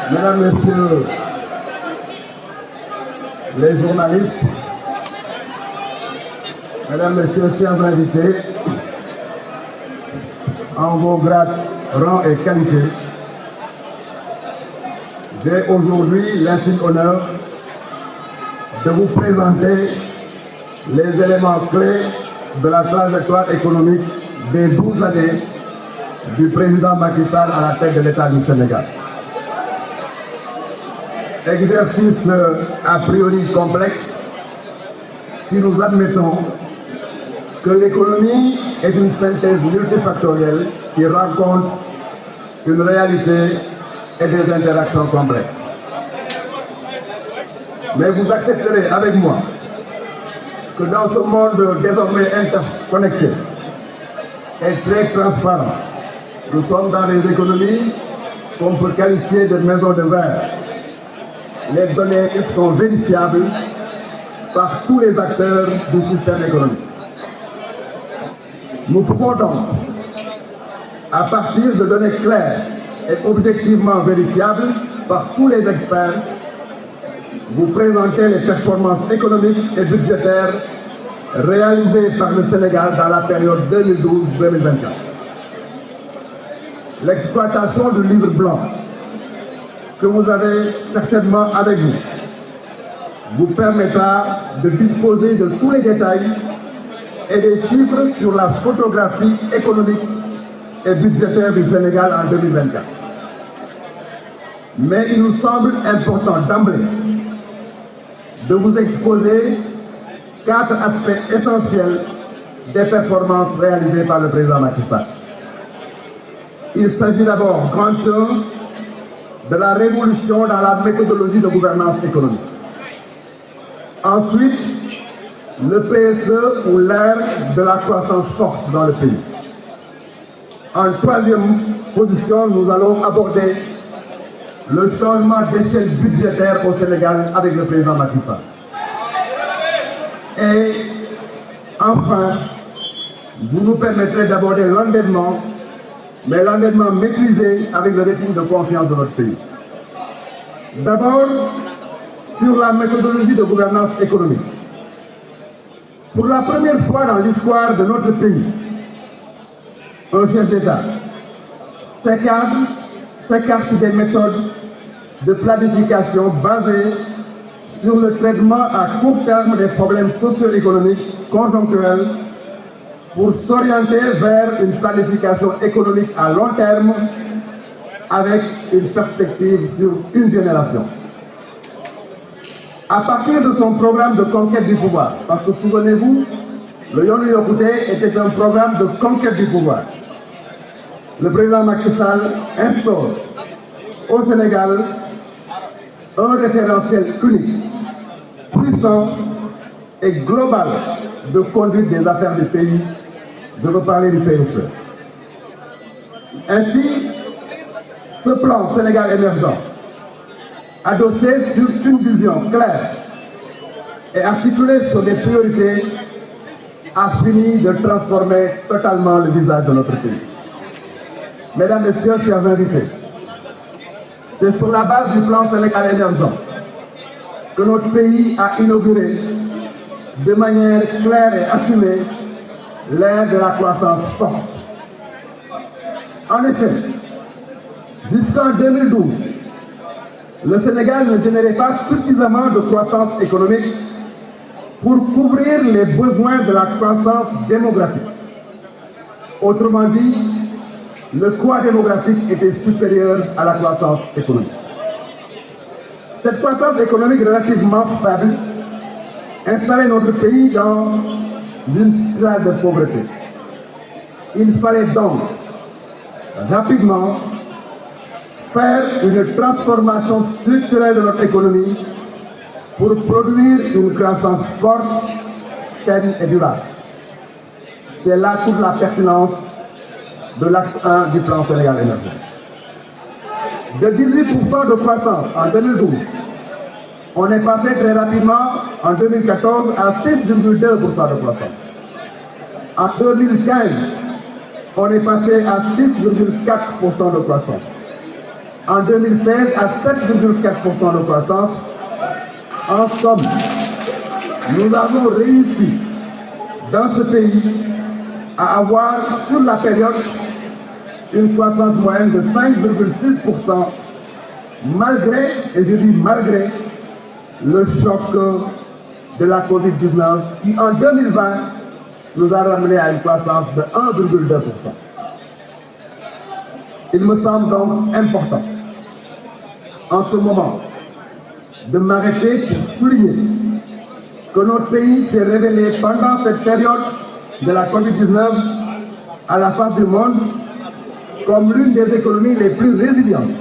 Mesdames, Messieurs les journalistes, Mesdames, Messieurs, chers invités, en vos grades, rang et qualité, j'ai aujourd'hui l'insigne honneur de vous présenter les éléments clés de la trajectoire économique des 12 années du président Macky Sall à la tête de l'État du Sénégal. Exercice a priori complexe si nous admettons que l'économie est une synthèse multifactorielle qui rencontre une réalité et des interactions complexes. Mais vous accepterez avec moi que dans ce monde désormais interconnecté et très transparent, nous sommes dans des économies qu'on peut qualifier de maisons de verre. Les données sont vérifiables par tous les acteurs du système économique. Nous pouvons donc, à partir de données claires et objectivement vérifiables par tous les experts, vous présenter les performances économiques et budgétaires réalisées par le Sénégal dans la période 2012-2024. L'exploitation du livre blanc que vous avez certainement avec vous vous permettra de disposer de tous les détails et des chiffres sur la photographie économique et budgétaire du Sénégal en 2024. Mais il nous semble important d'emblée de vous exposer 4 aspects essentiels des performances réalisées par le président Macky Sall. Il s'agit d'abord, grand 1, de la révolution dans la méthodologie de gouvernance économique. Ensuite, le PSE ou l'ère de la croissance forte dans le pays. En 3e position, nous allons aborder le changement d'échelle budgétaire au Sénégal avec le président Macky Sall. Et enfin, vous nous permettrez d'aborder l'endettement, mais l'endettement maîtrisé avec le rythme de confiance de notre pays. D'abord, sur la méthodologie de gouvernance économique. Pour la première fois dans l'histoire de notre pays, un chef d'État s'écarte des méthodes de planification basées sur le traitement à court terme des problèmes socio-économiques conjoncturels pour s'orienter vers une planification économique à long terme avec une perspective sur une génération. À partir de son programme de conquête du pouvoir, parce que souvenez-vous, le Yoonu Yokkute était un programme de conquête du pouvoir. Le président Macky Sall instaure au Sénégal un référentiel unique, puissant et global de conduite des affaires du pays. Je veux parler du PSE. Ainsi, ce plan Sénégal émergent, adossé sur une vision claire et articulé sur des priorités, a fini de transformer totalement le visage de notre pays. Mesdames, Messieurs, chers invités, c'est sur la base du plan Sénégal émergent que notre pays a inauguré de manière claire et assumée l'ère de la croissance forte. En effet, jusqu'en 2012, le Sénégal ne générait pas suffisamment de croissance économique pour couvrir les besoins de la croissance démographique. Autrement dit, le poids démographique était supérieur à la croissance économique. Cette croissance économique relativement faible installait notre pays dans une spirale de pauvreté. Il fallait donc rapidement faire une transformation structurelle de notre économie pour produire une croissance forte, saine et durable. C'est là toute la pertinence de l'axe 1 du plan Sénégal émergent. De 18% de croissance en 2012, on est passé très rapidement en 2014 à 6,2% de croissance. En 2015, on est passé à 6,4% de croissance. en 2016 à 7,4% de croissance. En somme, nous avons réussi dans ce pays à avoir sur la période une croissance moyenne de 5,6%, malgré, et je dis malgré, le choc de la Covid-19 qui en 2020 nous a ramené à une croissance de 1,2%. Il me semble donc important, en ce moment, de m'arrêter pour souligner que notre pays s'est révélé pendant cette période de la Covid-19 à la face du monde comme l'une des économies les plus résilientes,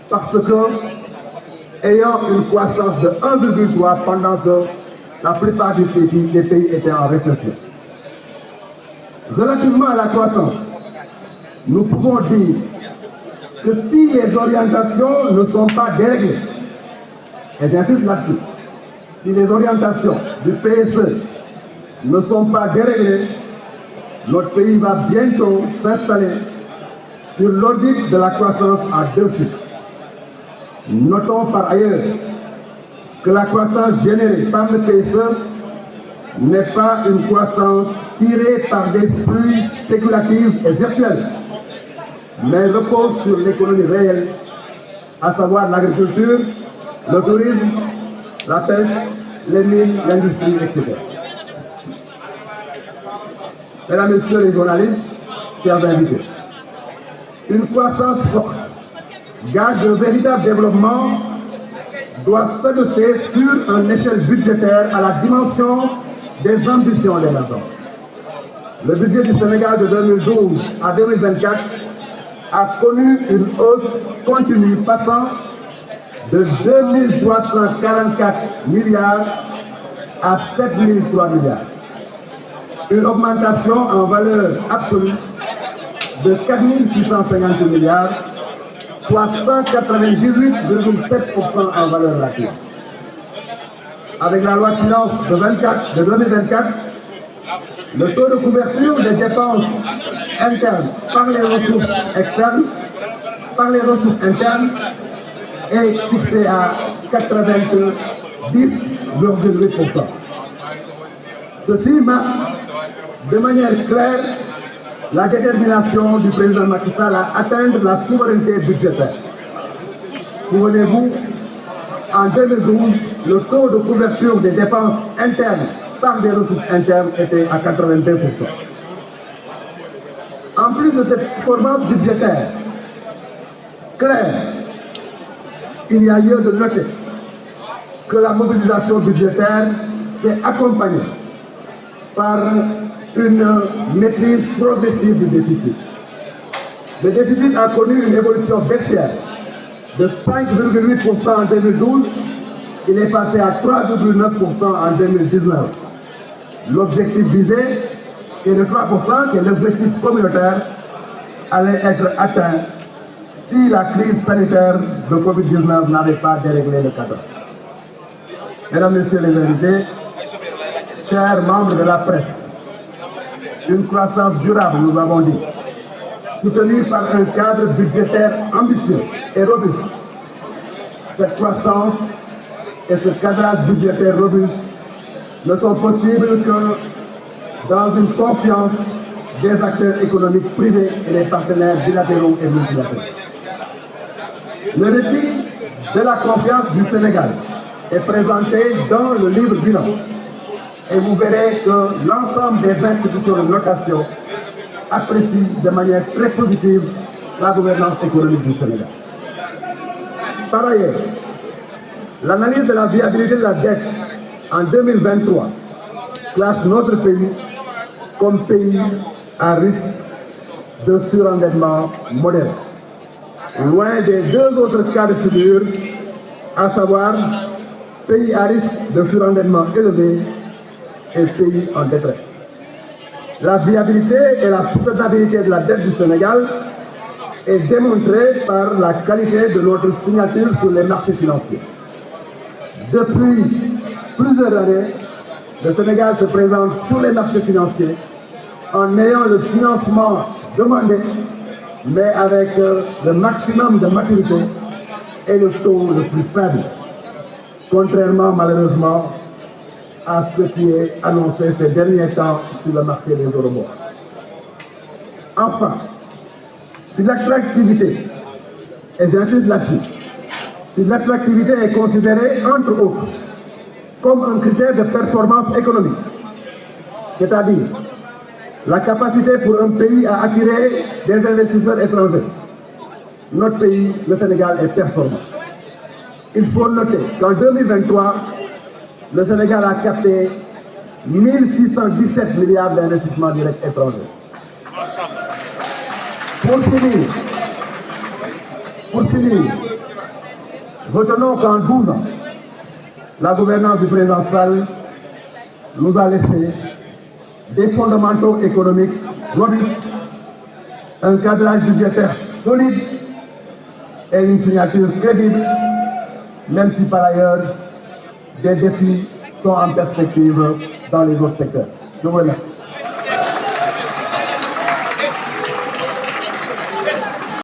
parce que, ayant une croissance de 1,3 pendant que la plupart des pays étaient en récession. Relativement à la croissance, nous pouvons dire que si les orientations ne sont pas déréglées, et j'insiste là-dessus, si les orientations du PSE ne sont pas déréglées, notre pays va bientôt s'installer sur l'orbite de la croissance à 2 chiffres. Notons par ailleurs que la croissance générée par le PSE n'est pas une croissance tirée par des flux spéculatifs et virtuels, mais repose sur l'économie réelle, à savoir l'agriculture, le tourisme, la pêche, les mines, l'industrie, etc. Mesdames, Messieurs les journalistes, chers invités, une croissance forte, gage de véritable développement, doit s'adosser sur une échelle budgétaire à la dimension des ambitions de l'émergence. Le budget du Sénégal de 2012 à 2024 a connu une hausse continue passant de 2344 milliards à 7003 milliards. Une augmentation en valeur absolue de 4650 milliards, soit 198,7% en valeur relative. Avec la loi de finances de 2024, le taux de couverture des dépenses internes par les ressources externes, par les ressources internes, est fixé à 90,8%. Ceci marque de manière claire la détermination du président Macky Sall à atteindre la souveraineté budgétaire. Souvenez-vous, en 2012, le taux de couverture des dépenses internes par des ressources internes était à 82%. En plus de cette performance budgétaire claire, il y a lieu de noter que la mobilisation budgétaire s'est accompagnée par une maîtrise progressive du déficit. Le déficit a connu une évolution baissière de 5,8% en 2012, il est passé à 3,9% en 2019. L'objectif visé est de 3%, qui est l'objectif communautaire, allait être atteint si la crise sanitaire de Covid-19 n'avait pas déréglé le cadre. Mesdames, Messieurs les invités, chers membres de la presse, une croissance durable, nous avons dit, soutenue par un cadre budgétaire ambitieux et robuste. Cette croissance et ce cadrage budgétaire robuste ne sont possibles que dans une confiance des acteurs économiques privés et des partenaires bilatéraux et multilatéraux. Le défi de la confiance du Sénégal est présenté dans le livre bilan. Et vous verrez que l'ensemble des institutions de notation apprécient de manière très positive la gouvernance économique du Sénégal. Par ailleurs, l'analyse de la viabilité de la dette en 2023 classe notre pays comme pays à risque de surendettement modéré. Loin des 2 autres cas de figure, à savoir pays à risque de surendettement élevé et pays en détresse. La viabilité et la soutenabilité de la dette du Sénégal est démontrée par la qualité de notre signature sur les marchés financiers. Depuis plusieurs années, le Sénégal se présente sur les marchés financiers en ayant le financement demandé mais avec le maximum de maturité et le taux le plus faible, contrairement malheureusement à ce qui est annoncé ces derniers temps sur le marché des eurobonds. Enfin, si l'attractivité, et j'insiste là-dessus, si l'attractivité est considérée, entre autres, comme un critère de performance économique, c'est-à-dire la capacité pour un pays à attirer des investisseurs étrangers, notre pays, le Sénégal, est performant. Il faut noter qu'en 2023, le Sénégal a capté 1617 milliards d'investissements directs étrangers. Pour finir, retenons qu'en 12 ans, la gouvernance du président Sall nous a laissé des fondamentaux économiques robustes, un cadrage budgétaire solide et une signature crédible, même si par ailleurs des défis sont en perspective dans les autres secteurs. Je vous remercie.